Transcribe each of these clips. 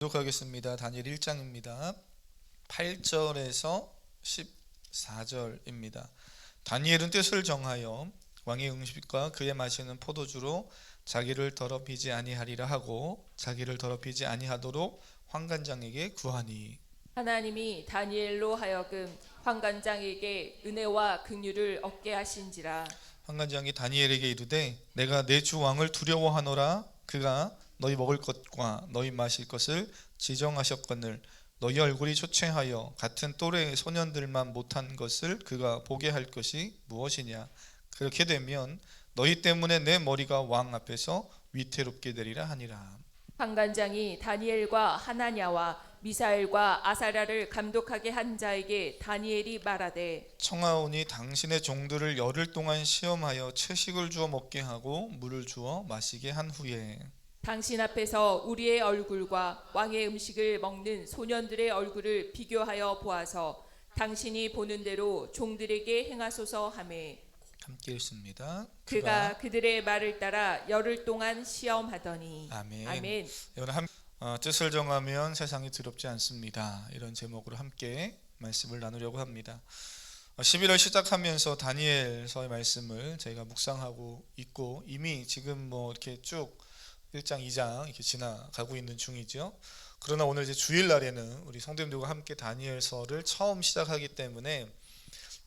교독하겠습니다. 다니엘 1장입니다. 8절에서 14절입니다. 다니엘은 뜻을 정하여 왕의 음식과 그의 마시는 포도주로 자기를 더럽히지 아니하리라 하고 자기를 더럽히지 아니하도록 환관장에게 구하니. 하나님이 다니엘로 하여금 환관장에게 은혜와 긍휼을 얻게 하신지라. 환관장이 다니엘에게 이르되 내가 내 주 왕을 두려워하노라. 그가 너희 먹을 것과 너희 마실 것을 지정하셨거늘 너희 얼굴이 초췌하여 같은 또래의 소년들만 못한 것을 그가 보게 할 것이 무엇이냐. 그렇게 되면 너희 때문에 내 머리가 왕 앞에서 위태롭게 되리라 하니라. 환관장이 다니엘과 하나냐와 미사엘과 아사랴를 감독하게 한 자에게 다니엘이 말하되 청하오니 당신의 종들을 열흘 동안 시험하여 채식을 주어 먹게 하고 물을 주어 마시게 한 후에 당신 앞에서 우리의 얼굴과 왕의 음식을 먹는 소년들의 얼굴을 비교하여 보아서 당신이 보는 대로 종들에게 행하소서 하매 함께 읽습니다. 그가 그들의 말을 따라 열흘 동안 시험하더니. 아멘. 아멘. 여러분 뜻을 정하면 세상이 두렵지 않습니다. 이런 제목으로 함께 말씀을 나누려고 합니다. 11월 시작하면서 다니엘서의 말씀을 저희가 묵상하고 있고 이미 지금 이렇게 쭉 1장, 2장 이렇게 지나가고 있는 중이죠. 그러나 오늘 이제 주일날에는 우리 성도님들과 함께 다니엘서를 처음 시작하기 때문에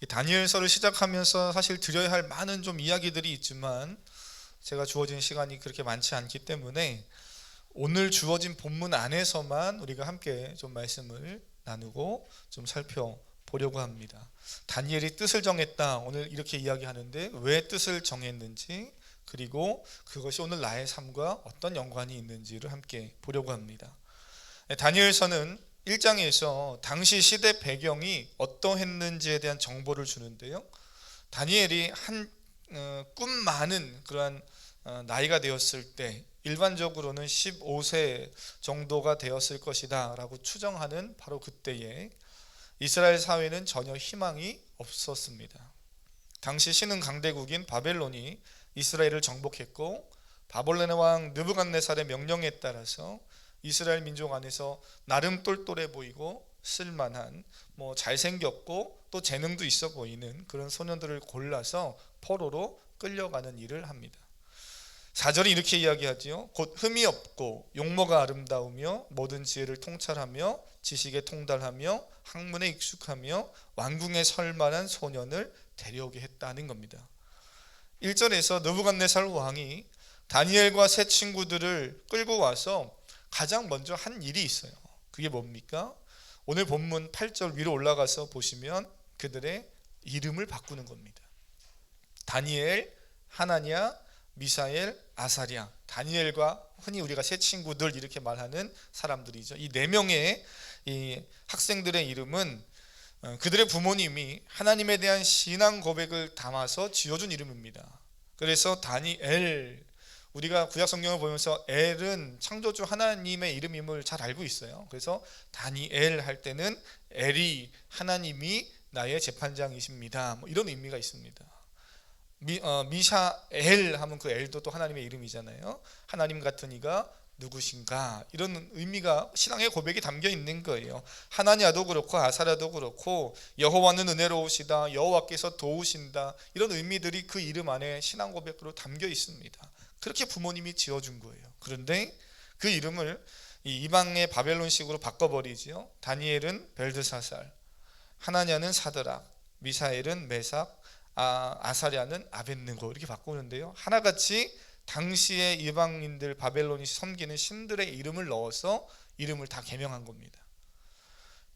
이 다니엘서를 시작하면서 사실 드려야 할 많은 좀 이야기들이 있지만 제가 주어진 시간이 그렇게 많지 않기 때문에 오늘 주어진 본문 안에서만 우리가 함께 좀 말씀을 나누고 좀 살펴보려고 합니다. 다니엘이 뜻을 정했다. 오늘 이렇게 이야기하는데 왜 뜻을 정했는지 그리고 그것이 오늘 나의 삶과 어떤 연관이 있는지를 함께 보려고 합니다. 다니엘서는 1장에서 당시 시대 배경이 어떠했는지에 대한 정보를 주는데요. 다니엘이 꿈 많은 그러한 나이가 되었을 때 일반적으로는 15세 정도가 되었을 것이다 라고 추정하는 바로 그때에 이스라엘 사회는 전혀 희망이 없었습니다. 당시 신흥 강대국인 바벨론이 이스라엘을 정복했고 바벨론의 왕 느부갓네살의 명령에 따라서 이스라엘 민족 안에서 나름 똘똘해 보이고 쓸만한 잘생겼고 또 재능도 있어 보이는 그런 소년들을 골라서 포로로 끌려가는 일을 합니다. 4절이 이렇게 이야기하지요. 곧 흠이 없고 용모가 아름다우며 모든 지혜를 통찰하며 지식에 통달하며 학문에 익숙하며 왕궁에 설만한 소년을 데려오게 했다는 겁니다. 1절에서 느부갓네살 왕이 다니엘과 세 친구들을 끌고 와서 가장 먼저 한 일이 있어요. 그게 뭡니까? 오늘 본문 8절 위로 올라가서 보시면 그들의 이름을 바꾸는 겁니다. 다니엘, 하나냐, 미사엘, 아사랴. 다니엘과 흔히 우리가 세 친구들 이렇게 말하는 사람들이죠. 이 네 명의 이 학생들의 이름은 그들의 부모님이 하나님에 대한 신앙 고백을 담아서 지어준 이름입니다. 그래서 다니엘, 우리가 구약 성경을 보면서 엘은 창조주 하나님의 이름임을 잘 알고 있어요. 그래서 다니엘 할 때는 엘이 하나님이 나의 재판장이십니다. 이런 의미가 있습니다. 미샤엘 하면 그 엘도 또 하나님의 이름이잖아요. 하나님 같은 이가 누구신가, 이런 의미가 신앙의 고백이 담겨 있는 거예요. 하나냐도 그렇고 아사랴도 그렇고 여호와는 은혜로우시다, 여호와께서 도우신다, 이런 의미들이 그 이름 안에 신앙 고백으로 담겨 있습니다. 그렇게 부모님이 지어준 거예요. 그런데 그 이름을 이방의 바벨론식으로 바꿔버리지요. 다니엘은 벨드사살, 하나냐는 사드락, 미사엘은 메삭, 아사랴는 아벳느고 이렇게 바꾸는데요. 하나같이 당시의 이방인들 바벨론이 섬기는 신들의 이름을 넣어서 이름을 다 개명한 겁니다.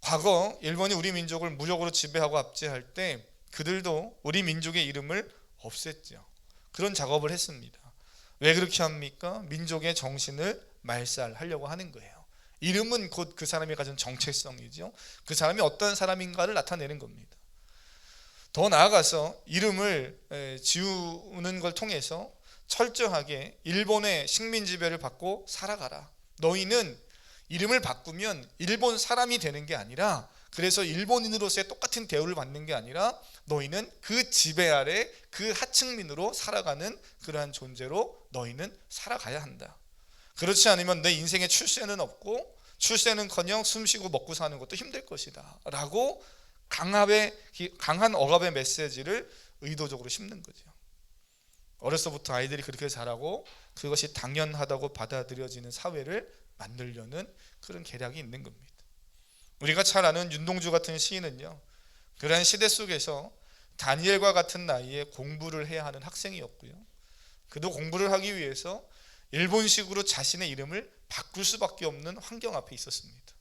과거 일본이 우리 민족을 무력으로 지배하고 압제할 때 그들도 우리 민족의 이름을 없앴죠. 그런 작업을 했습니다. 왜 그렇게 합니까? 민족의 정신을 말살하려고 하는 거예요. 이름은 곧 그 사람이 가진 정체성이죠. 그 사람이 어떤 사람인가를 나타내는 겁니다. 더 나아가서 이름을 지우는 걸 통해서 철저하게 일본의 식민 지배를 받고 살아가라. 너희는 이름을 바꾸면 일본 사람이 되는 게 아니라, 그래서 일본인으로서의 똑같은 대우를 받는 게 아니라 너희는 그 지배 아래 그 하층민으로 살아가는 그러한 존재로 너희는 살아가야 한다. 그렇지 않으면 내 인생의 출세는 없고 출세는커녕 숨쉬고 먹고 사는 것도 힘들 것이다 라고 강한 억압의 메시지를 의도적으로 심는 거죠. 어려서부터 아이들이 그렇게 자라고 그것이 당연하다고 받아들여지는 사회를 만들려는 그런 계략이 있는 겁니다. 우리가 잘 아는 윤동주 같은 시인은요, 그러한 시대 속에서 다니엘과 같은 나이에 공부를 해야 하는 학생이었고요, 그도 공부를 하기 위해서 일본식으로 자신의 이름을 바꿀 수밖에 없는 환경 앞에 있었습니다.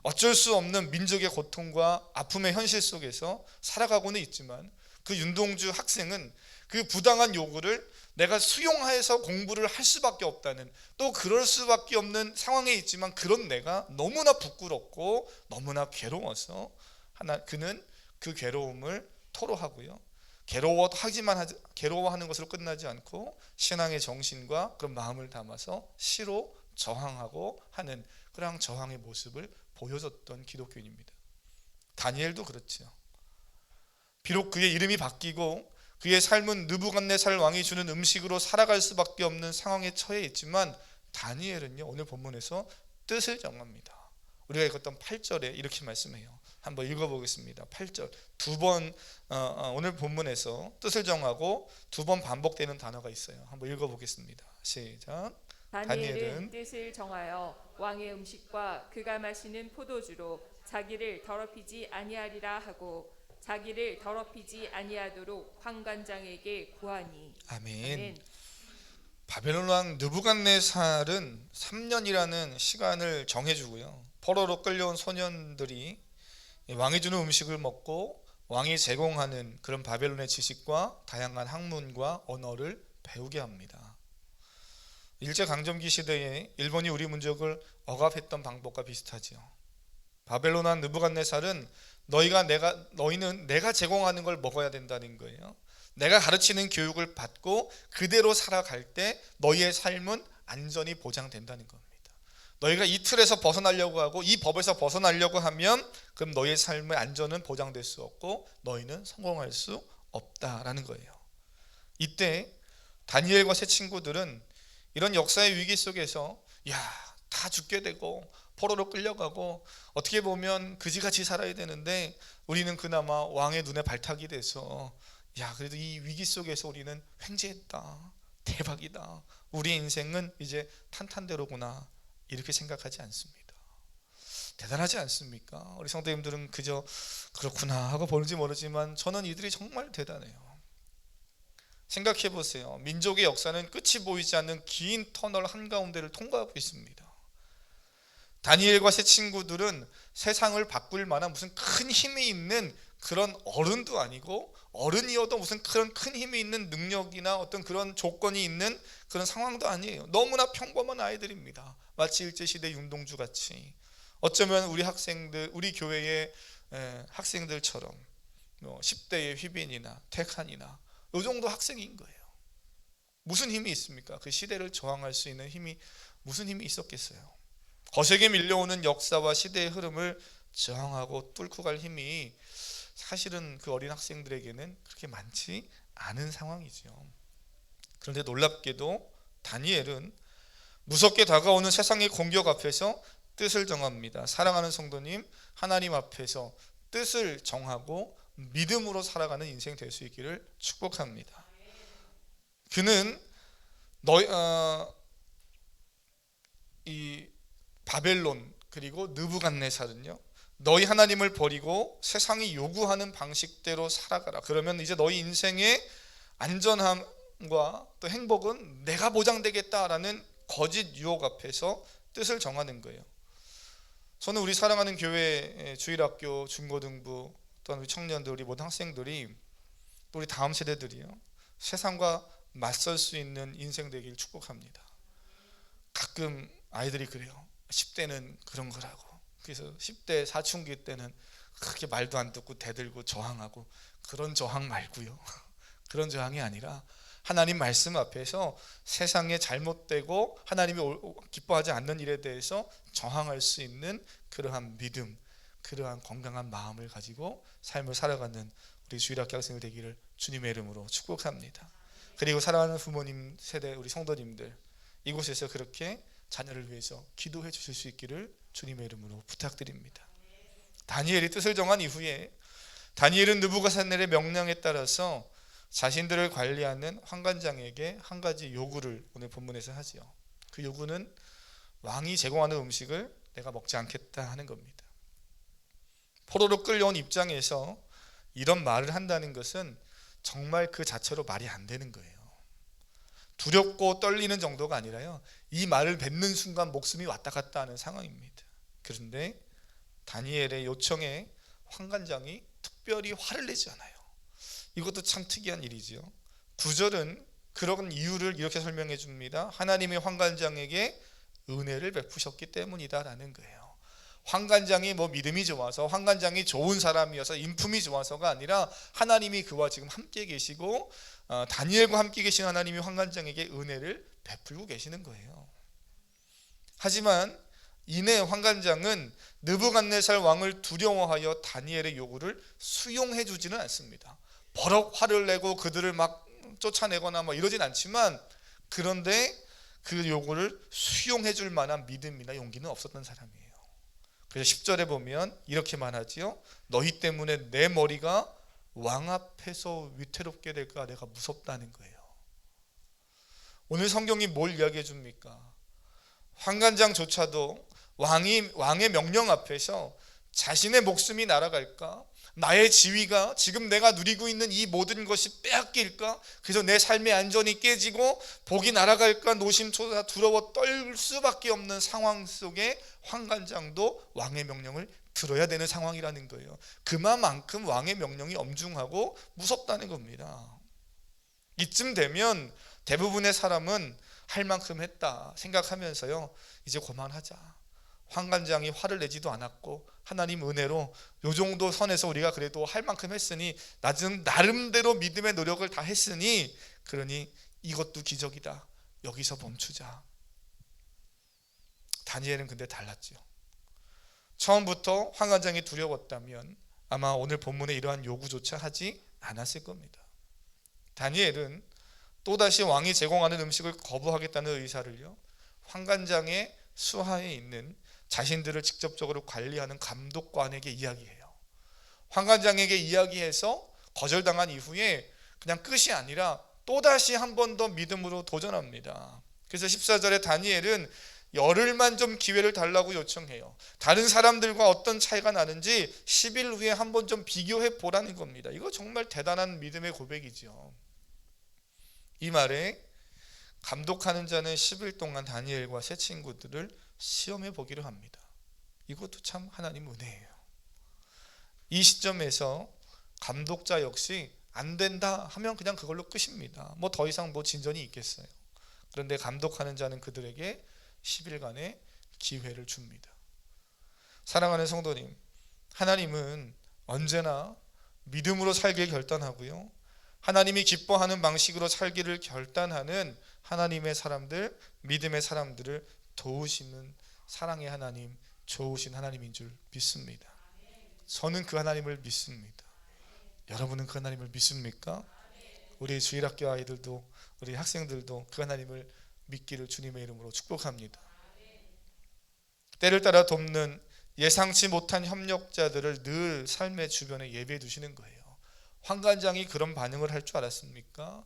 어쩔 수 없는 민족의 고통과 아픔의 현실 속에서 살아가고는 있지만 그 윤동주 학생은 그 부당한 요구를 내가 수용해서 공부를 할 수밖에 없다는, 또 그럴 수밖에 없는 상황에 있지만 그런 내가 너무나 부끄럽고 너무나 괴로워서 그는 그 괴로움을 토로하고요, 괴로워하는 것으로 끝나지 않고 신앙의 정신과 그런 마음을 담아서 시로 저항하고 하는 그런 저항의 모습을 보여줬던 기독교인입니다. 다니엘도 그렇죠. 비록 그의 이름이 바뀌고 그의 삶은 느부갓네살 왕이 주는 음식으로 살아갈 수밖에 없는 상황에 처해 있지만 다니엘은요, 오늘 본문에서 뜻을 정합니다. 우리가 읽었던 8절에 이렇게 말씀해요. 한번 읽어보겠습니다. 8절 두 번 오늘 본문에서 뜻을 정하고 두 번 반복되는 단어가 있어요. 한번 읽어보겠습니다. 시작. 다니엘은 뜻을 정하여 왕의 음식과 그가 마시는 포도주로 자기를 더럽히지 아니하리라 하고 자기를 더럽히지 아니하도록 환관장에게 구하니. 아멘. 바벨론 왕 느부갓네살은 3년이라는 시간을 정해주고요, 포로로 끌려온 소년들이 왕이 주는 음식을 먹고 왕이 제공하는 그런 바벨론의 지식과 다양한 학문과 언어를 배우게 합니다. 일제강점기 시대에 일본이 우리 민족을 억압했던 방법과 비슷하지요. 바벨론 왕 느부갓네살은 너희는 내가 제공하는 걸 먹어야 된다는 거예요. 내가 가르치는 교육을 받고 그대로 살아갈 때 너희의 삶은 안전이 보장된다는 겁니다. 너희가 이 틀에서 벗어나려고 하고 이 법에서 벗어나려고 하면 그럼 너희의 삶의 안전은 보장될 수 없고 너희는 성공할 수 없다라는 거예요. 이때 다니엘과 세 친구들은 이런 역사의 위기 속에서 다 죽게 되고 포로로 끌려가고 어떻게 보면 그지같이 살아야 되는데 우리는 그나마 왕의 눈에 발탁이 돼서 그래도 이 위기 속에서 우리는 횡재했다, 대박이다, 우리의 인생은 이제 탄탄대로구나, 이렇게 생각하지 않습니다. 대단하지 않습니까? 우리 성도님들은 그저 그렇구나 하고 보는지 모르지만 저는 이들이 정말 대단해요. 생각해 보세요. 민족의 역사는 끝이 보이지 않는 긴 터널 한가운데를 통과하고 있습니다. 다니엘과 세 친구들은 세상을 바꿀 만한 무슨 큰 힘이 있는 그런 어른도 아니고, 어른이어도 무슨 그런 큰 힘이 있는 능력이나 어떤 그런 조건이 있는 그런 상황도 아니에요. 너무나 평범한 아이들입니다. 마치 일제시대 윤동주 같이, 어쩌면 우리 학생들, 우리 교회의 학생들처럼 10대의 휘빈이나 택한이나 이 정도 학생인 거예요. 무슨 힘이 있습니까? 그 시대를 저항할 수 있는 힘이 무슨 힘이 있었겠어요? 거세게 밀려오는 역사와 시대의 흐름을 저항하고 뚫고 갈 힘이 사실은 그 어린 학생들에게는 그렇게 많지 않은 상황이죠. 그런데 놀랍게도 다니엘은 무섭게 다가오는 세상의 공격 앞에서 뜻을 정합니다. 사랑하는 성도님, 하나님 앞에서 뜻을 정하고 믿음으로 살아가는 인생 될 수 있기를 축복합니다. 그는 이 바벨론 그리고 느부갓네살은요, 너희 하나님을 버리고 세상이 요구하는 방식대로 살아가라. 그러면 이제 너희 인생의 안전함과 또 행복은 내가 보장되겠다라는 거짓 유혹 앞에서 뜻을 정하는 거예요. 저는 우리 사랑하는 교회 주일학교, 중고등부, 또한 우리 청년들, 우리 모든 학생들이, 또 우리 다음 세대들이요, 세상과 맞설 수 있는 인생 되길 축복합니다. 가끔 아이들이 그래요. 10대는 그런 거라고. 그래서 10대 사춘기 때는 그렇게 말도 안 듣고 대들고 저항하고, 그런 저항 말고요. 그런 저항이 아니라 하나님 말씀 앞에서 세상에 잘못되고 하나님이 기뻐하지 않는 일에 대해서 저항할 수 있는 그러한 믿음, 그러한 건강한 마음을 가지고 삶을 살아가는 우리 주일학교 학생들 되기를 주님의 이름으로 축복합니다. 그리고 사랑하는 부모님 세대 우리 성도님들, 이곳에서 그렇게 자녀를 위해서 기도해 주실 수 있기를 주님의 이름으로 부탁드립니다. 다니엘이 뜻을 정한 이후에 다니엘은 느부갓네살의 명령에 따라서 자신들을 관리하는 환관장에게 한 가지 요구를 오늘 본문에서 하지요. 그 요구는 왕이 제공하는 음식을 내가 먹지 않겠다 하는 겁니다. 포로로 끌려온 입장에서 이런 말을 한다는 것은 정말 그 자체로 말이 안 되는 거예요. 두렵고 떨리는 정도가 아니라요, 이 말을 뱉는 순간 목숨이 왔다 갔다 하는 상황입니다. 그런데 다니엘의 요청에 환관장이 특별히 화를 내지 않아요. 이것도 참 특이한 일이지요. 9절은 그런 이유를 이렇게 설명해 줍니다. 하나님이 환관장에게 은혜를 베푸셨기 때문이다 라는 거예요. 환관장이 믿음이 좋아서, 환관장이 좋은 사람이어서, 인품이 좋아서가 아니라 하나님이 그와 지금 함께 계시고 다니엘과 함께 계신 하나님이 환관장에게 은혜를 베풀고 계시는 거예요. 하지만 이내 환관장은 느부갓네살 왕을 두려워하여 다니엘의 요구를 수용해 주지는 않습니다. 버럭 화를 내고 그들을 막 쫓아내거나 이러진 않지만, 그런데 그 요구를 수용해 줄 만한 믿음이나 용기는 없었던 사람이에요. 그래서 10절에 보면 이렇게 말하지요. 너희 때문에 내 머리가 왕 앞에서 위태롭게 될까 내가 무섭다는 거예요. 오늘 성경이 뭘 이야기해 줍니까? 환관장조차도 왕의 명령 앞에서 자신의 목숨이 날아갈까? 나의 지위가, 지금 내가 누리고 있는 이 모든 것이 빼앗길까? 그래서 내 삶의 안전이 깨지고 복이 날아갈까? 노심초사 두려워 떨 수밖에 없는 상황 속에 환관장도 왕의 명령을 들어야 되는 상황이라는 거예요. 그만큼 왕의 명령이 엄중하고 무섭다는 겁니다. 이쯤 되면 대부분의 사람은 할 만큼 했다 생각하면서요, 이제 그만하자. 환관장이 화를 내지도 않았고 하나님 은혜로 요 정도 선에서 우리가 그래도 할 만큼 했으니, 나름대로 믿음의 노력을 다 했으니, 그러니 이것도 기적이다, 여기서 멈추자. 다니엘은 근데 달랐죠. 처음부터 환관장이 두려웠다면 아마 오늘 본문에 이러한 요구조차 하지 않았을 겁니다. 다니엘은 또다시 왕이 제공하는 음식을 거부하겠다는 의사를요, 환관장의 수하에 있는 자신들을 직접적으로 관리하는 감독관에게 이야기해요. 환관장에게 이야기해서 거절당한 이후에 그냥 끝이 아니라 또다시 한 번 더 믿음으로 도전합니다. 그래서 14절에 다니엘은 열흘만 좀 기회를 달라고 요청해요. 다른 사람들과 어떤 차이가 나는지 10일 후에 한 번 좀 비교해 보라는 겁니다. 이거 정말 대단한 믿음의 고백이죠. 이 말에 감독하는 자는 10일 동안 다니엘과 세 친구들을 시험해 보기로 합니다. 이것도 참 하나님 은혜예요. 이 시점에서 감독자 역시 안 된다 하면 그냥 그걸로 끝입니다. 더 이상 진전이 있겠어요. 그런데 감독하는 자는 그들에게 10일간의 기회를 줍니다. 사랑하는 성도님, 하나님은 언제나 믿음으로 살길 결단하고요, 하나님이 기뻐하는 방식으로 살기를 결단하는 하나님의 사람들, 믿음의 사람들을 도우시는 사랑의 하나님, 좋으신 하나님인 줄 믿습니다. 저는 그 하나님을 믿습니다. 여러분은 그 하나님을 믿습니까? 우리 주일학교 아이들도, 우리 학생들도 그 하나님을 믿기를 주님의 이름으로 축복합니다. 때를 따라 돕는 예상치 못한 협력자들을 늘 삶의 주변에 예배해 두시는 거예요. 환관장이 그런 반응을 할 줄 알았습니까?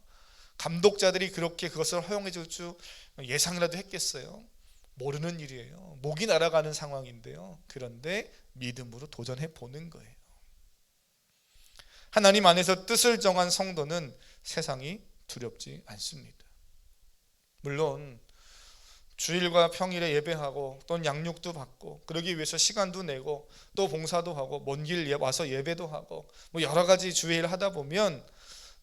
감독자들이 그렇게 그것을 허용해 줄 줄 예상이라도 했겠어요? 모르는 일이에요. 목이 날아가는 상황인데요. 그런데 믿음으로 도전해 보는 거예요. 하나님 안에서 뜻을 정한 성도는 세상이 두렵지 않습니다. 물론 주일과 평일에 예배하고 또는 양육도 받고 그러기 위해서 시간도 내고 또 봉사도 하고 먼 길 와서 예배도 하고 여러 가지 주일 하다 보면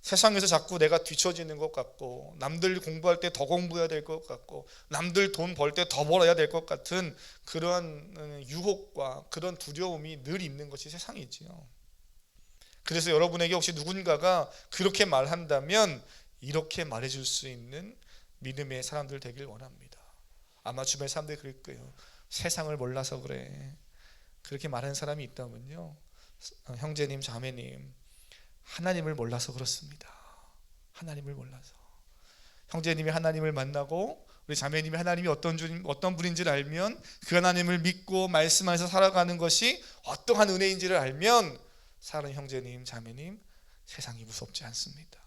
세상에서 자꾸 내가 뒤처지는 것 같고, 남들 공부할 때 더 공부해야 될 것 같고, 남들 돈 벌 때 더 벌어야 될 것 같은 그러한 유혹과 그런 두려움이 늘 있는 것이 세상이지요. 그래서 여러분에게 혹시 누군가가 그렇게 말한다면 이렇게 말해줄 수 있는 믿음의 사람들 되길 원합니다. 아마 주변 사람들이 그럴 거예요. 세상을 몰라서 그래. 그렇게 말하는 사람이 있다면요, 형제님, 자매님, 하나님을 몰라서 그렇습니다. 하나님을 몰라서. 형제님이 하나님을 만나고 우리 자매님이 하나님이 어떤 분인지를 알면 그 하나님을 믿고 말씀 안에서 살아가는 것이 어떠한 은혜인지를 알면 사랑하는 형제님, 자매님, 세상이 무섭지 않습니다.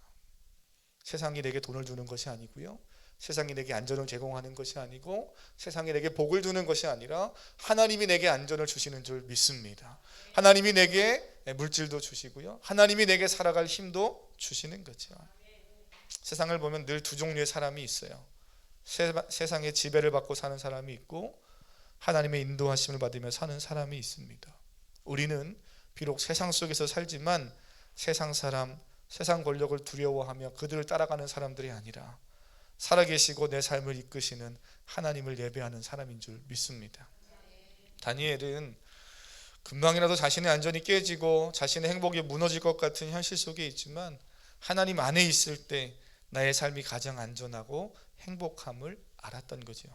세상이 내게 돈을 주는 것이 아니고요, 세상이 내게 안전을 제공하는 것이 아니고, 세상이 내게 복을 주는 것이 아니라 하나님이 내게 안전을 주시는 줄 믿습니다. 하나님이 내게 물질도 주시고요, 하나님이 내게 살아갈 힘도 주시는 거죠. 세상을 보면 늘 두 종류의 사람이 있어요. 세상의 지배를 받고 사는 사람이 있고, 하나님의 인도하심을 받으며 사는 사람이 있습니다. 우리는 비록 세상 속에서 살지만 세상 사람, 세상 권력을 두려워하며 그들을 따라가는 사람들이 아니라 살아계시고 내 삶을 이끄시는 하나님을 예배하는 사람인 줄 믿습니다. 다니엘은 금방이라도 자신의 안전이 깨지고 자신의 행복이 무너질 것 같은 현실 속에 있지만 하나님 안에 있을 때 나의 삶이 가장 안전하고 행복함을 알았던 거죠.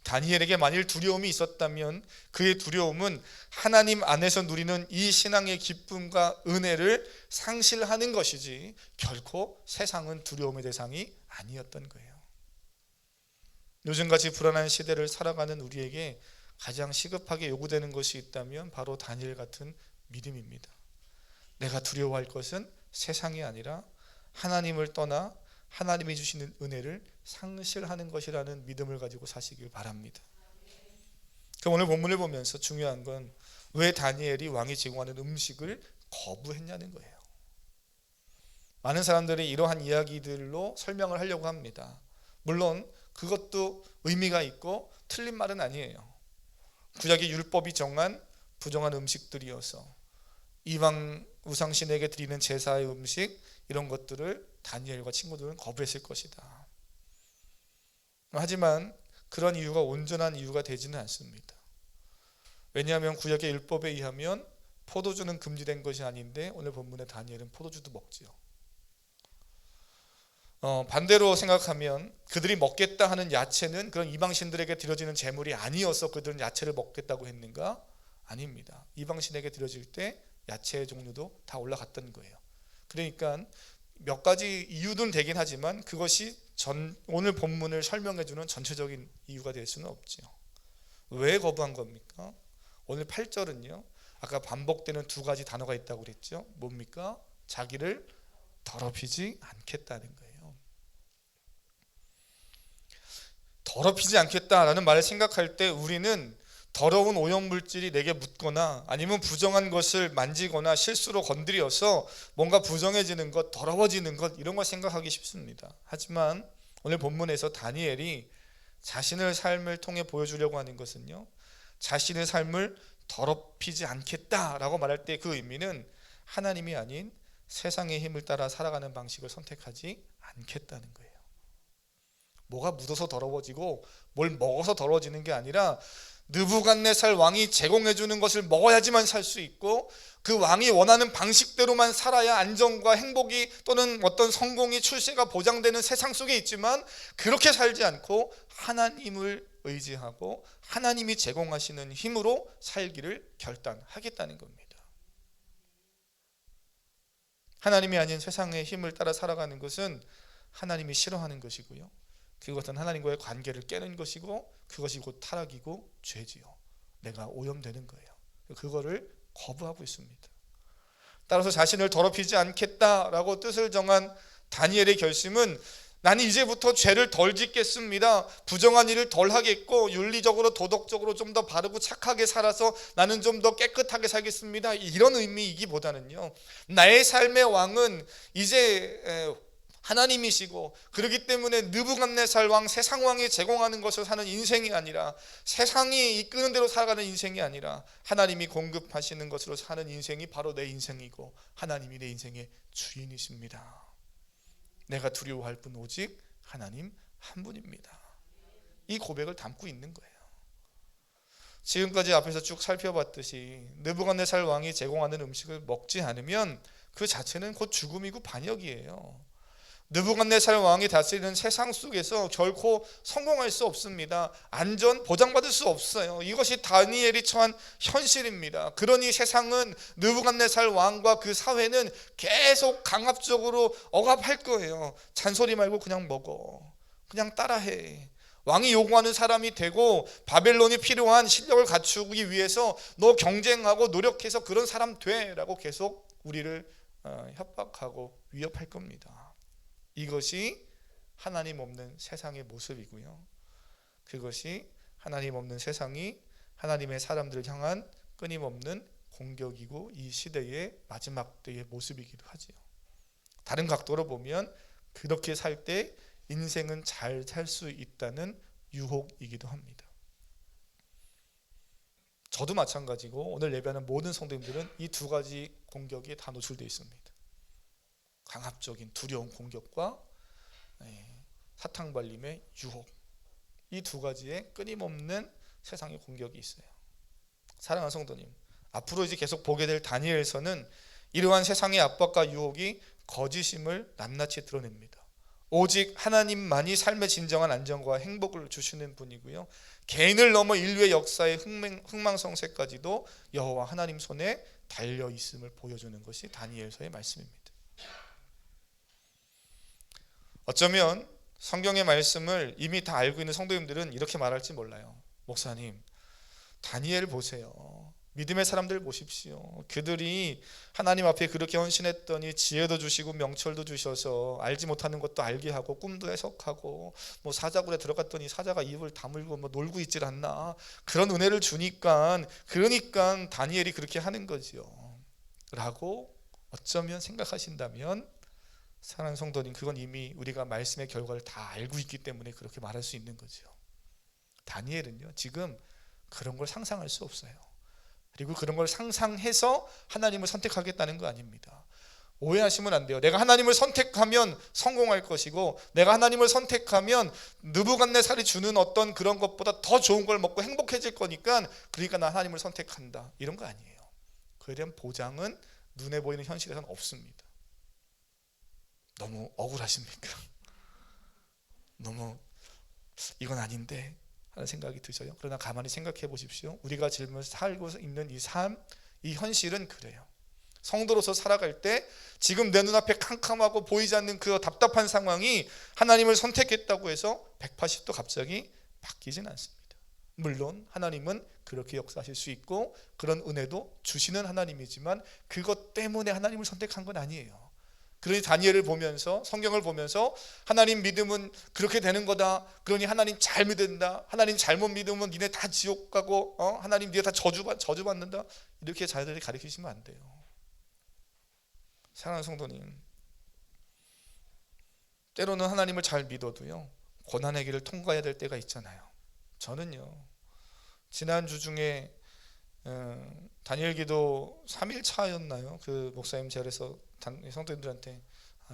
다니엘에게 만일 두려움이 있었다면 그의 두려움은 하나님 안에서 누리는 이 신앙의 기쁨과 은혜를 상실하는 것이지 결코 세상은 두려움의 대상이 아니었던 거예요. 요즘같이 불안한 시대를 살아가는 우리에게 가장 시급하게 요구되는 것이 있다면 바로 다니엘 같은 믿음입니다. 내가 두려워할 것은 세상이 아니라 하나님을 떠나 하나님이 주시는 은혜를 상실하는 것이라는 믿음을 가지고 사시길 바랍니다. 그럼 오늘 본문을 보면서 중요한 건 왜 다니엘이 왕이 제공하는 음식을 거부했냐는 거예요. 많은 사람들이 이러한 이야기들로 설명을 하려고 합니다. 물론 그것도 의미가 있고 틀린 말은 아니에요. 구약의 율법이 정한 부정한 음식들이어서 이방 우상신에게 드리는 제사의 음식, 이런 것들을 다니엘과 친구들은 거부했을 것이다. 하지만 그런 이유가 온전한 이유가 되지는 않습니다. 왜냐하면 구약의 율법에 의하면 포도주는 금지된 것이 아닌데 오늘 본문의 다니엘은 포도주도 먹지요. 반대로 생각하면 그들이 먹겠다 하는 야채는 그런 이방신들에게 드려지는 제물이 아니어서 그들은 야채를 먹겠다고 했는가? 아닙니다. 이방신에게 드려질 때 야채의 종류도 다 올라갔던 거예요. 그러니까 몇 가지 이유는 되긴 하지만 그것이 오늘 본문을 설명해주는 전체적인 이유가 될 수는 없죠. 왜 거부한 겁니까? 오늘 8절은요, 아까 반복되는 두 가지 단어가 있다고 그랬죠. 뭡니까? 자기를 더럽히지 않겠다는 거예요. 더럽히지 않겠다라는 말을 생각할 때 우리는 더러운 오염물질이 내게 묻거나 아니면 부정한 것을 만지거나 실수로 건드려서 뭔가 부정해지는 것, 더러워지는 것, 이런 걸 생각하기 쉽습니다. 하지만 오늘 본문에서 다니엘이 자신의 삶을 통해 보여주려고 하는 것은요, 자신의 삶을 더럽히지 않겠다라고 말할 때 그 의미는 하나님이 아닌 세상의 힘을 따라 살아가는 방식을 선택하지 않겠다는 거예요. 뭐가 묻어서 더러워지고 뭘 먹어서 더러워지는 게 아니라 느부갓네살 왕이 제공해 주는 것을 먹어야지만 살 수 있고 그 왕이 원하는 방식대로만 살아야 안정과 행복이 또는 어떤 성공이 출세가 보장되는 세상 속에 있지만 그렇게 살지 않고 하나님을 의지하고 하나님이 제공하시는 힘으로 살기를 결단하겠다는 겁니다. 하나님이 아닌 세상의 힘을 따라 살아가는 것은 하나님이 싫어하는 것이고요, 그것은 하나님과의 관계를 깨는 것이고 그것이 곧 타락이고 죄지요. 내가 오염되는 거예요. 그거를 거부하고 있습니다. 따라서 자신을 더럽히지 않겠다라고 뜻을 정한 다니엘의 결심은 나는 이제부터 죄를 덜 짓겠습니다. 부정한 일을 덜 하겠고 윤리적으로 도덕적으로 좀 더 바르고 착하게 살아서 나는 좀 더 깨끗하게 살겠습니다. 이런 의미이기보다는요, 나의 삶의 왕은 이제 하나님이시고 그렇기 때문에 느부갓네살 왕 세상 왕이 제공하는 것을 사는 인생이 아니라 세상이 이끄는 대로 살아가는 인생이 아니라 하나님이 공급하시는 것으로 사는 인생이 바로 내 인생이고 하나님이 내 인생의 주인이십니다. 내가 두려워할 분 오직 하나님 한 분입니다. 이 고백을 담고 있는 거예요. 지금까지 앞에서 쭉 살펴봤듯이 느부갓네살 왕이 제공하는 음식을 먹지 않으면 그 자체는 곧 죽음이고 반역이에요. 느부갓네살 왕이 다스리는 세상 속에서 결코 성공할 수 없습니다. 안전 보장받을 수 없어요. 이것이 다니엘이 처한 현실입니다. 그러니 세상은 느부갓네살 왕과 그 사회는 계속 강압적으로 억압할 거예요. 잔소리 말고 그냥 먹어. 그냥 따라해. 왕이 요구하는 사람이 되고 바벨론이 필요한 실력을 갖추기 위해서 너 경쟁하고 노력해서 그런 사람 돼라고 계속 우리를 협박하고 위협할 겁니다. 이것이 하나님 없는 세상의 모습이고요. 그것이 하나님 없는 세상이 하나님의 사람들을 향한 끊임없는 공격이고 이 시대의 마지막 때의 모습이기도 하지요. 다른 각도로 보면 그렇게 살 때 인생은 잘 살 수 있다는 유혹이기도 합니다. 저도 마찬가지고 오늘 예배하는 모든 성도님들은 이 두 가지 공격에 다 노출되어 있습니다. 강압적인 두려운 공격과 사탕발림의 유혹, 이 두 가지의 끊임없는 세상의 공격이 있어요. 사랑하는 성도님, 앞으로 이제 계속 보게 될 다니엘서는 이러한 세상의 압박과 유혹이 거짓임을 낱낱이 드러냅니다. 오직 하나님만이 삶의 진정한 안정과 행복을 주시는 분이고요, 개인을 넘어 인류의 역사의 흥망성쇠까지도 여호와 하나님 손에 달려 있음을 보여주는 것이 다니엘서의 말씀입니다. 어쩌면 성경의 말씀을 이미 다 알고 있는 성도님들은 이렇게 말할지 몰라요. 목사님, 다니엘 보세요. 믿음의 사람들 보십시오. 그들이 하나님 앞에 그렇게 헌신했더니 지혜도 주시고 명철도 주셔서 알지 못하는 것도 알게 하고 꿈도 해석하고 뭐 사자굴에 들어갔더니 사자가 입을 다물고 뭐 놀고 있질 않나, 그런 은혜를 주니까 그러니까 다니엘이 그렇게 하는 거지요 라고 어쩌면 생각하신다면, 사랑하는 성도님, 그건 이미 우리가 말씀의 결과를 다 알고 있기 때문에 그렇게 말할 수 있는 거죠. 다니엘은요, 지금 그런 걸 상상할 수 없어요. 그리고 그런 걸 상상해서 하나님을 선택하겠다는 거 아닙니다. 오해하시면 안 돼요. 내가 하나님을 선택하면 성공할 것이고, 내가 하나님을 선택하면 느부갓네살이 주는 어떤 그런 것보다 더 좋은 걸 먹고 행복해질 거니까, 그러니까 나 하나님을 선택한다, 이런 거 아니에요. 그에 대한 보장은 눈에 보이는 현실에서는 없습니다. 너무 억울하십니까? 너무 이건 아닌데 하는 생각이 드셔요. 그러나 가만히 생각해 보십시오. 우리가 지금 살고 있는 이 삶, 이 현실은 그래요. 성도로서 살아갈 때 지금 내 눈앞에 캄캄하고 보이지 않는 그 답답한 상황이 하나님을 선택했다고 해서 180도 갑자기 바뀌진 않습니다. 물론 하나님은 그렇게 역사하실 수 있고 그런 은혜도 주시는 하나님이지만 그것 때문에 하나님을 선택한 건 아니에요. 그러니 다니엘을 보면서, 성경을 보면서 하나님 믿으면 그렇게 되는 거다, 그러니 하나님 잘 믿는다, 하나님 잘못 믿으면 니네 다 지옥 가고 하나님 니네 다 저주받는다, 이렇게 자녀들이 가르치시면 안 돼요. 사랑하는 성도님, 때로는 하나님을 잘 믿어도요, 고난의 길을 통과해야 될 때가 있잖아요. 저는요, 지난주 중에 다니엘 기도 3일차였나요? 그 목사님 제안해서 성도님들한테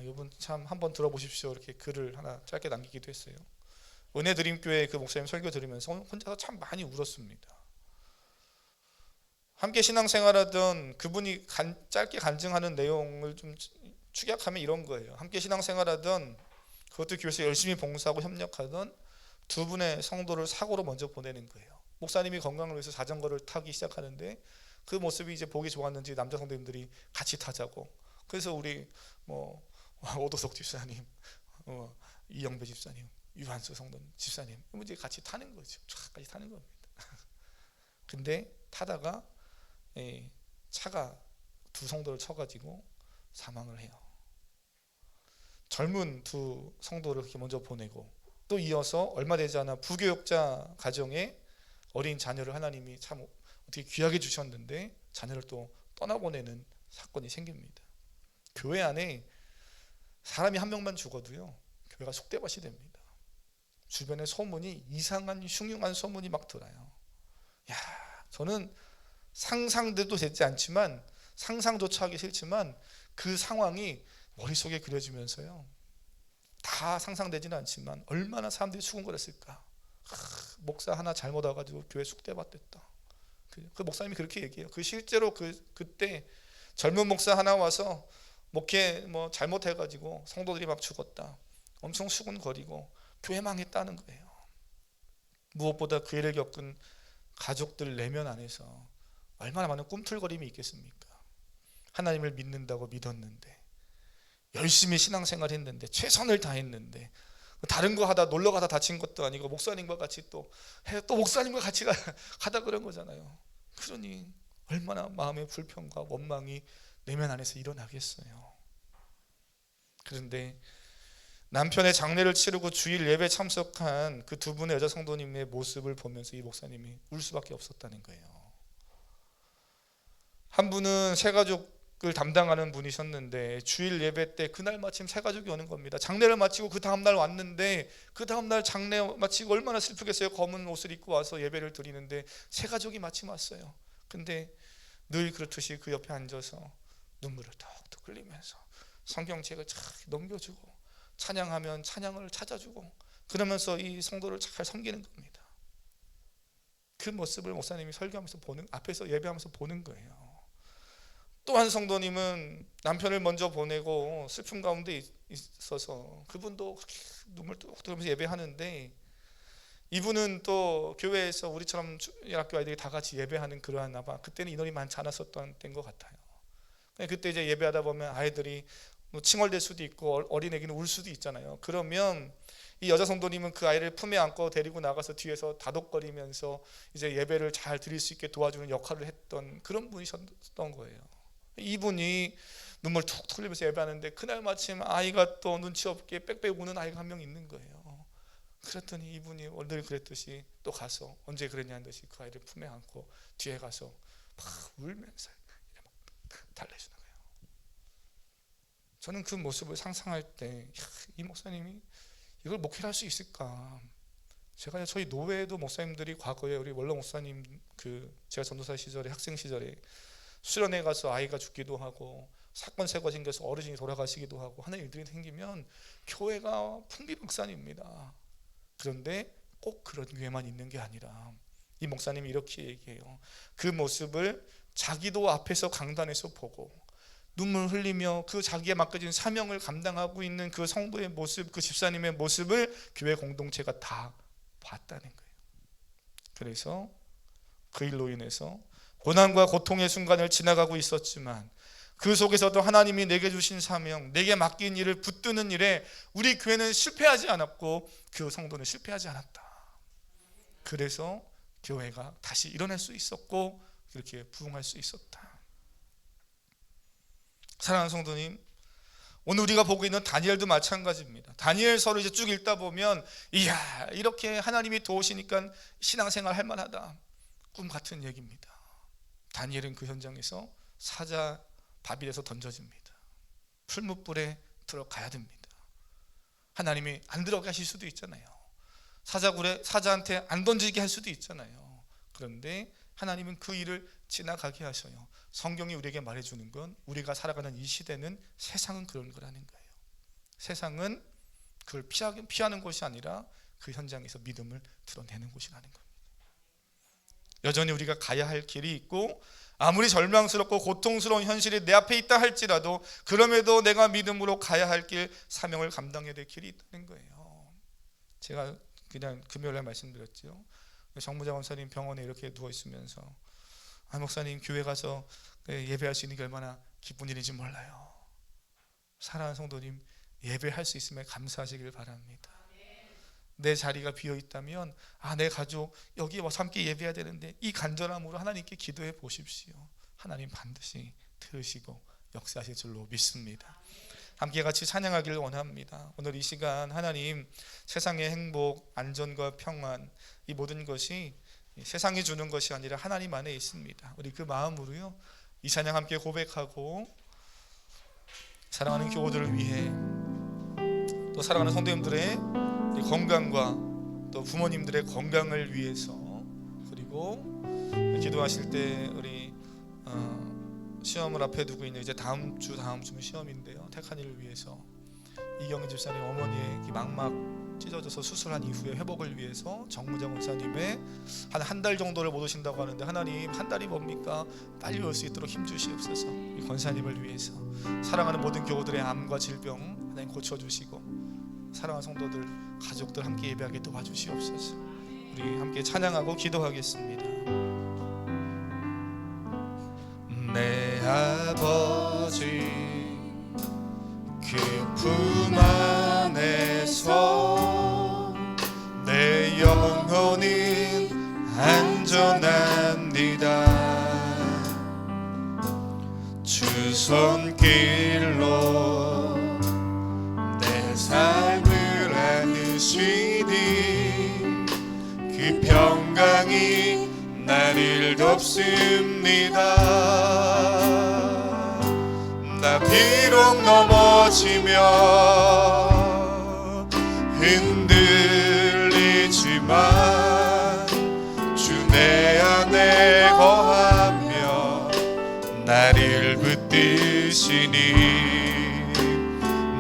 이번 참 한번 들어보십시오, 이렇게 글을 하나 짧게 남기기도 했어요. 은혜드림교회 그 목사님 설교 들으면서 혼자서 참 많이 울었습니다. 함께 신앙생활하던 그분이 짧게 간증하는 내용을 좀 축약하면 이런 거예요. 함께 신앙생활하던, 그것도 교회에서 열심히 봉사하고 협력하던 두 분의 성도를 사고로 먼저 보내는 거예요. 목사님이 건강을 위해서 자전거를 타기 시작하는데 그 모습이 이제 보기 좋았는지 남자 성도님들이 같이 타자고, 그래서 우리 뭐 오도석 집사님, 이영배 집사님, 유한수 성도 집사님 이제 같이 타는 거죠. 같이 타는 겁니다. 근데 타다가 차가 두 성도를 쳐가지고 사망을 해요. 젊은 두 성도를 그렇게 먼저 보내고, 또 이어서 얼마 되지 않아 부교육자 가정에 어린 자녀를 하나님이 참 어떻게 귀하게 주셨는데 자녀를 또 떠나보내는 사건이 생깁니다. 교회 안에 사람이 한 명만 죽어도요, 교회가 속대밭이 됩니다. 주변에 소문이, 이상한 흉흉한 소문이 막 돌아요. 저는 상상도 되지 않지만, 상상조차 하기 싫지만 그 상황이 머릿속에 그려지면서요, 다 상상되지는 않지만 얼마나 사람들이 수군거렸을까. 목사 하나 잘못 와가지고 교회 쑥대밭 됐다. 그 목사님이 그렇게 얘기해요. 실제로 그때 젊은 목사 하나 와서 목회 잘못해가지고 성도들이 막 죽었다, 엄청 수군거리고 교회 망했다는 거예요. 무엇보다 그 일을 겪은 가족들 내면 안에서 얼마나 많은 꿈틀거림이 있겠습니까? 하나님을 믿는다고 믿었는데, 열심히 신앙생활 했는데, 최선을 다했는데 다른 거 하다 놀러 가다 다친 것도 아니고 목사님과 같이 또 목사님과 같이 가다 그런 거잖아요. 그러니 얼마나 마음의 불평과 원망이 내면 안에서 일어나겠어요. 그런데 남편의 장례를 치르고 주일 예배 참석한 그 두 분의 여자 성도님의 모습을 보면서 이 목사님이 울 수밖에 없었다는 거예요. 한 분은 새가족을 담당하는 분이셨는데 주일 예배 때 그날 마침 새가족이 오는 겁니다. 장례를 마치고 그 다음날 왔는데 그 다음날 장례 마치고 얼마나 슬프겠어요. 검은 옷을 입고 와서 예배를 드리는데 새가족이 마침 왔어요. 근데 늘 그렇듯이 그 옆에 앉아서 눈물을 톡톡 흘리면서 성경책을 쫙 넘겨주고 찬양하면 찬양을 찾아주고 그러면서 이 성도를 잘 섬기는 겁니다. 그 모습을 목사님이 설교하면서 앞에서 예배하면서 보는 거예요. 또 한 성도님은 남편을 먼저 보내고 슬픔 가운데 있어서 그분도 눈물 뚝 흘리면서 예배하는데 이분은 또 교회에서 우리처럼 학교 아이들이 다 같이 예배하는 그러한 아마 그때는 인원이 많지 않았었던 때인 것 같아요. 그때 이제 예배하다 보면 아이들이 칭얼댈 수도 있고 어린애기는 울 수도 있잖아요. 그러면 이 여자 성도님은 그 아이를 품에 안고 데리고 나가서 뒤에서 다독거리면서 이제 예배를 잘 드릴 수 있게 도와주는 역할을 했던 그런 분이셨던 거예요. 이분이 눈물 툭 흘리면서 예배하는데 그날 마침 아이가 또 눈치 없게 빽빽 우는 아이가 한 명 있는 거예요. 그랬더니 이분이 늘 그랬듯이 또 가서 언제 그랬냐는 듯이 그 아이를 품에 안고 뒤에 가서 막 울면서 달래주는 거예요. 저는 그 모습을 상상할 때 이 목사님이 이걸 목회를 할 수 있을까? 제가 저희 노회에도 목사님들이 과거에 우리 원로 목사님 제가 전도사 시절에 학생 시절에 수련회 가서 아이가 죽기도 하고 사건 사고가 생겨서 어르신이 돌아가시기도 하고 하는 일들이 생기면 교회가 풍비박산입니다. 그런데 꼭 그런 교회만 있는 게 아니라 이 목사님이 이렇게 얘기해요. 그 모습을 자기도 앞에서 강단에서 보고 눈물 흘리며 그 자기에 맡겨진 사명을 감당하고 있는 그 성도의 모습, 그 집사님의 모습을 교회 공동체가 다 봤다는 거예요. 그래서 그 일로 인해서 고난과 고통의 순간을 지나가고 있었지만 그 속에서도 하나님이 내게 주신 사명, 내게 맡긴 일을 붙드는 일에 우리 교회는 실패하지 않았고 그 성도는 실패하지 않았다. 그래서 교회가 다시 일어날 수 있었고 그렇게 부흥할 수 있었다. 사랑하는 성도님, 오늘 우리가 보고 있는 다니엘도 마찬가지입니다. 다니엘서를 이제 쭉 읽다 보면 이야, 이렇게 하나님이 도우시니까 신앙생활 할 만하다. 꿈 같은 얘기입니다. 다니엘은 그 현장에서 사자 바빌에서 던져집니다. 풀무불에 들어가야 됩니다. 하나님이 안 들어가실 수도 있잖아요. 사자한테 안 던지게 할 수도 있잖아요. 그런데 하나님은 그 일을 지나가게 하셔요. 성경이 우리에게 말해주는 건 우리가 살아가는 이 시대는 세상은 그런 거라는 거예요. 세상은 그걸 피하는 곳이 아니라 그 현장에서 믿음을 드러내는 곳이라는 겁니다. 여전히 우리가 가야 할 길이 있고 아무리 절망스럽고 고통스러운 현실이 내 앞에 있다 할지라도 그럼에도 내가 믿음으로 가야 할 길, 사명을 감당해야 될 길이 있다는 거예요. 제가 그냥 금요일에 말씀드렸죠. 정무자 원사님 병원에 이렇게 누워있으면서 목사님 교회 가서 예배할 수 있는 게 얼마나 기쁜 일인지 몰라요. 사랑하는 성도님, 예배할 수 있음에 감사하시길 바랍니다. 내 자리가 비어있다면 내 가족 여기 와서 함께 예배해야 되는데 이 간절함으로 하나님께 기도해 보십시오. 하나님 반드시 들으시고 역사하실 줄로 믿습니다. 함께 같이 찬양하기를 원합니다. 오늘 이 시간 하나님 세상의 행복, 안전과 평안 이 모든 것이 세상이 주는 것이 아니라 하나님 안에 있습니다. 우리 그 마음으로요 이 찬양 함께 고백하고 사랑하는 교우들을 위해 또 사랑하는 성도님들의 건강과 또 부모님들의 건강을 위해서 그리고 기도하실 때 우리 시험을 앞에 두고 있는 이제 다음 주면 시험인데요. 택한 일을 위해서 이경희 집사님 어머니의 망막 찢어져서 수술한 이후에 회복을 위해서 정무자 목사님의 한 달 정도를 못 오신다고 하는데 하나님 한 달이 뭡니까? 빨리 올 수 있도록 힘주시옵소서. 이 권사님을 위해서 사랑하는 모든 교우들의 암과 질병 하나님 고쳐주시고 사랑하는 성도들 가족들 함께 예배하게 도와주시옵소서. 우리 함께 찬양하고 기도하겠습니다. 내 아버지 그 품 안에서 손길로 내 삶을 안으시니 그 평강이 나를 돕습니다. 나 비록 넘어지며 흔들리지만 주 내 안에 거하며 나를 붙드시니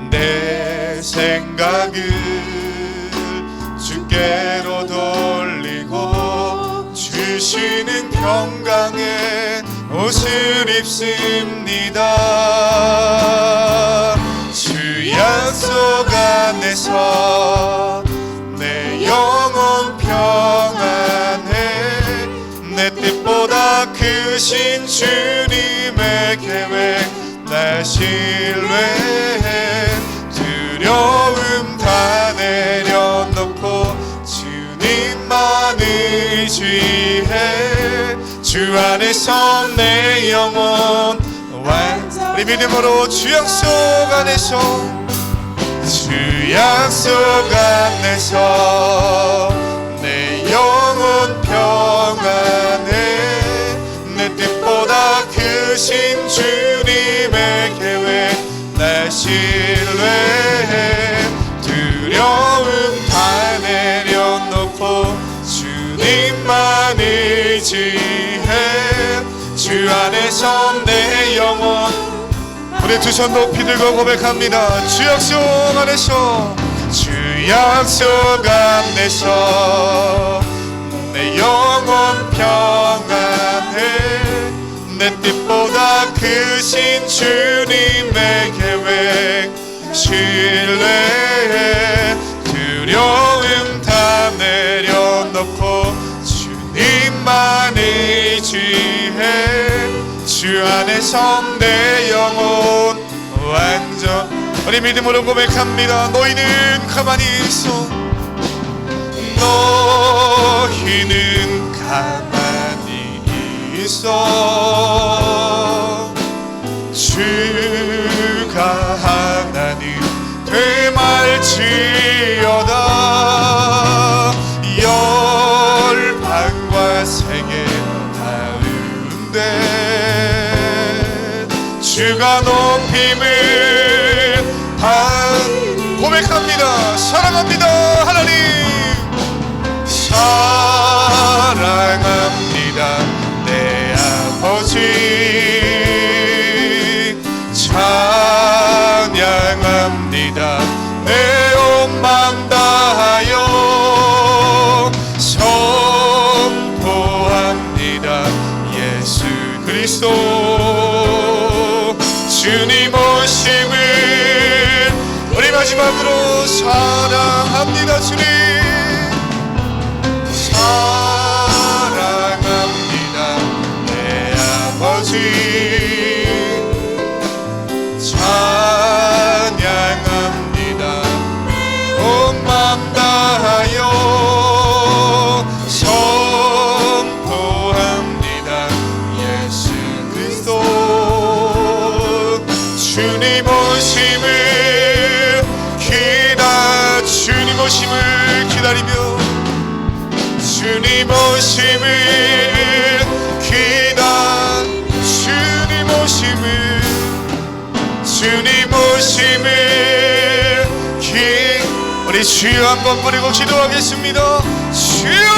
내 생각을 주께로 돌리고 주시는 평강의 옷을 입습니다. 주 약속 안에서 내 영혼 평안해 내 뜻보다 크신 주님의 계획 날 신뢰해 두려움 다 내려놓고 주님만 의지해 주 안에서 내 영혼 우리 믿음으로 주 약속 안에서 주 약속 안에서 내 영혼 평안해 내 뜻보다 크신 주님의 계획 날 신뢰해 두려움 다 내려놓고 주님만 의지해 주 안에서 내 영혼 우리 두 손 높이 들고 고백합니다. 주 약속 안에서 주 약속 안에서 내 영혼 평안해 내 뜻보다 크신 주님의 계획 신뢰해 두려움 다 내려놓고 주님만 의지해 주 안에서 내 영혼 완전 우리 믿음으로 고백합니다. 너희는 가만히 있어 너희는 가만히 있어 주가 하나님 되말지어다 열방과 세계 가운데 주가 높임을 고백합니다. 사랑합니다. 하나님 사랑합니다. 내 아버지 찬양합니다. 내 온 맘 다하여 선포합니다. 예수 그리스도 주님 오심을 우리 마지막으로 사랑합니다. 주님 사랑합니다. 내 아버지 찬양합니다. 온 맘 다하여 선포합니다. 예수 그리스도 주님 오심을 주님 오심을 기다리며 주님 오심을 주님 오심을 우리 주여 한번 부르고 기도하겠습니다. 주여